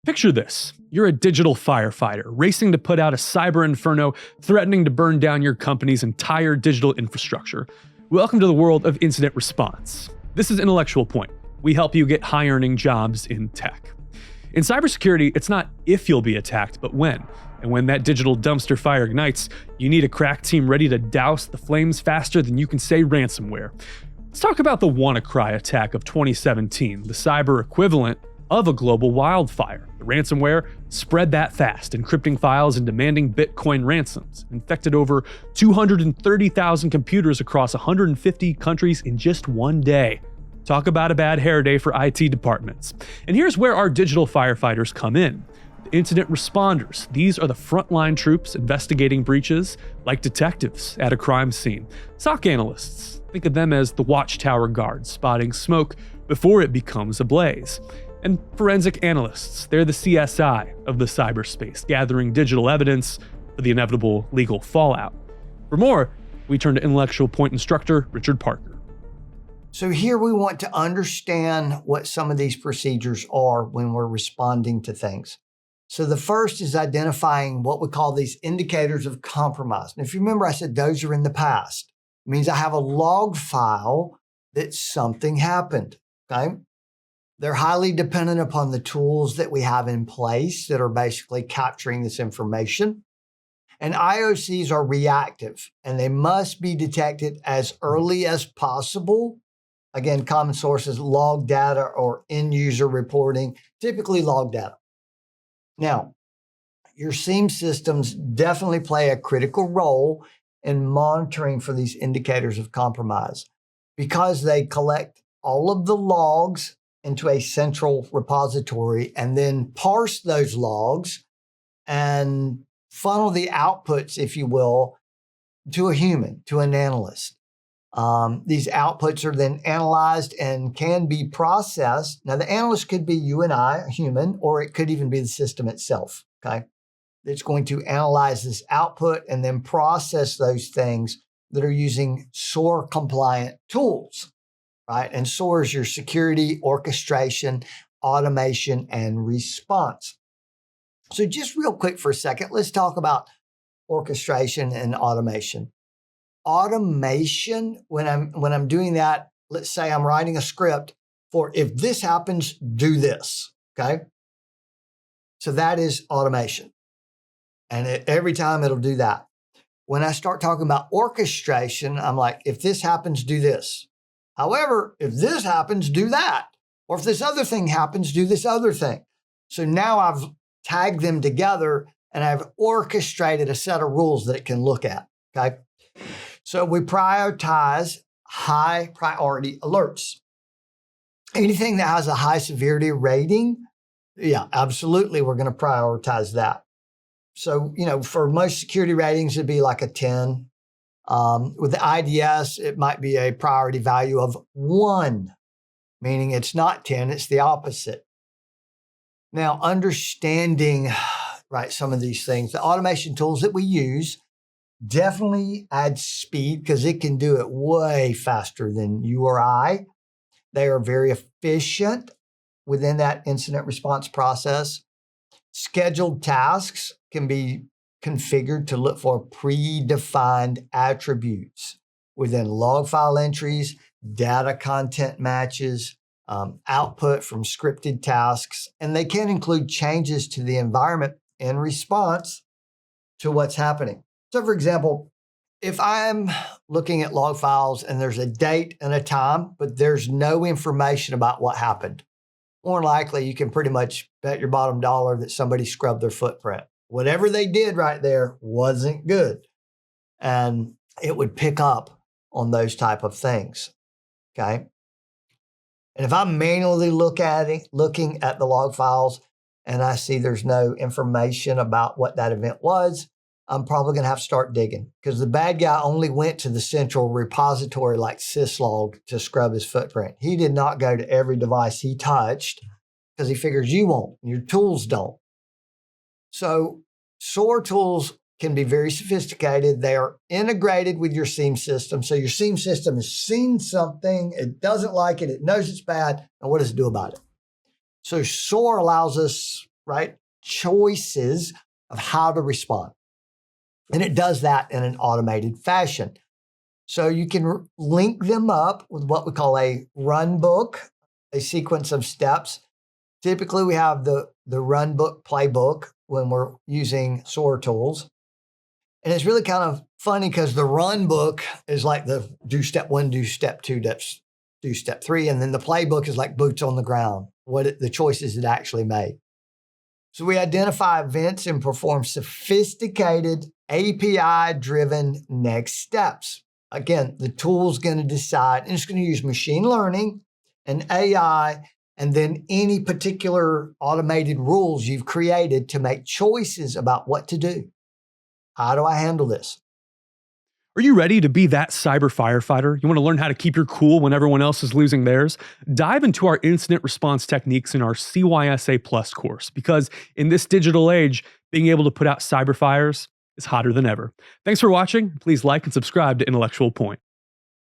Picture this. You're a digital firefighter, racing to put out a cyber inferno, threatening to burn down your company's entire digital infrastructure. Welcome to the world of incident response. This is Intellectual Point. We help you get high-earning jobs in tech. In cybersecurity, it's not if you'll be attacked, but when. And when that digital dumpster fire ignites, you need a crack team ready to douse the flames faster than you can say ransomware. Let's talk about the WannaCry attack of 2017, the cyber equivalent of a global wildfire. The ransomware spread that fast, encrypting files and demanding Bitcoin ransoms, infected over 230,000 computers across 150 countries in just one day. Talk about a bad hair day for IT departments. And here's where our digital firefighters come in. The incident responders. These are the frontline troops investigating breaches, like detectives at a crime scene. SOC Analysts. Think of them as the watchtower guards, spotting smoke before it becomes a blaze. And forensic analysts, they're the CSI of the cyberspace, gathering digital evidence for the inevitable legal fallout. For more, we turn to Intellectual Point instructor Richard Parker. So here we want to understand what some of these procedures are when we're responding to things. So the first is identifying what we call these indicators of compromise. And if you remember, I said those are in the past. It means I have a log file that something happened, okay? They're highly dependent upon the tools that we have in place that are basically capturing this information. And IOCs are reactive, and they must be detected as early as possible. Again, common sources, log data or end user reporting, typically log data. Now, your SIEM systems definitely play a critical role in monitoring for these indicators of compromise because they collect all of the logs into a central repository and then parse those logs and funnel the outputs, if you will, to a human, to an analyst. These outputs are then analyzed and can be processed. Now, the analyst could be you and I, a human, or it could even be the system itself, okay? It's going to analyze this output and then process those things that are using SOAR-compliant tools, right? And SOAR is your security, orchestration, automation, and response. So just real quick for a second, let's talk about orchestration and automation. Automation, when I'm doing that, let's say I'm writing a script for if this happens, do this, okay? So that is automation. And every time it'll do that. When I start talking about orchestration, I'm like, if this happens, do this. However, if this happens, do that. Or if this other thing happens, do this other thing. So now I've tagged them together and I've orchestrated a set of rules that it can look at, okay? So we prioritize high priority alerts. Anything that has a high severity rating, yeah, absolutely, we're going to prioritize that. So, for most security ratings, it'd be like a 10. With the IDS, it might be a priority value of 1, meaning it's not 10, it's the opposite. Now, understanding, right, some of these things, the automation tools that we use definitely add speed because it can do it way faster than you or I. They are very efficient within that incident response process. Scheduled tasks can be configured to look for predefined attributes within log file entries, data content matches, output from scripted tasks, and they can include changes to the environment in response to what's happening. So for example, if I'm looking at log files and there's a date and a time, but there's no information about what happened, more likely you can pretty much bet your bottom dollar that somebody scrubbed their footprint. Whatever they did right there wasn't good. And it would pick up on those type of things, okay? And if I'm manually looking at the log files and I see there's no information about what that event was, I'm probably going to have to start digging because the bad guy only went to the central repository like syslog to scrub his footprint. He did not go to every device he touched because he figures you won't, and your tools don't. So SOAR tools can be very sophisticated. They are integrated with your SIEM system. So your SIEM system has seen something, it doesn't like it, it knows it's bad, and what does it do about it? So SOAR allows us right? Choices of how to respond. And it does that in an automated fashion. So you can link them up with what we call a run book, a sequence of steps. Typically, we have the run book playbook when we're using SOAR tools. And it's really kind of funny because the run book is like the do step 1, do step 2, do step 3. And then the playbook is like boots on the ground, the choices it actually made. So we identify events and perform sophisticated API-driven next steps. Again, the tool's going to decide, and it's going to use machine learning and AI, and then any particular automated rules you've created to make choices about what to do. How do I handle this? Are you ready to be that cyber firefighter? You want to learn how to keep your cool when everyone else is losing theirs? Dive into our incident response techniques in our CYSA Plus course, because in this digital age, being able to put out cyber fires is hotter than ever. Thanks for watching. Please like and subscribe to Intellectual Point.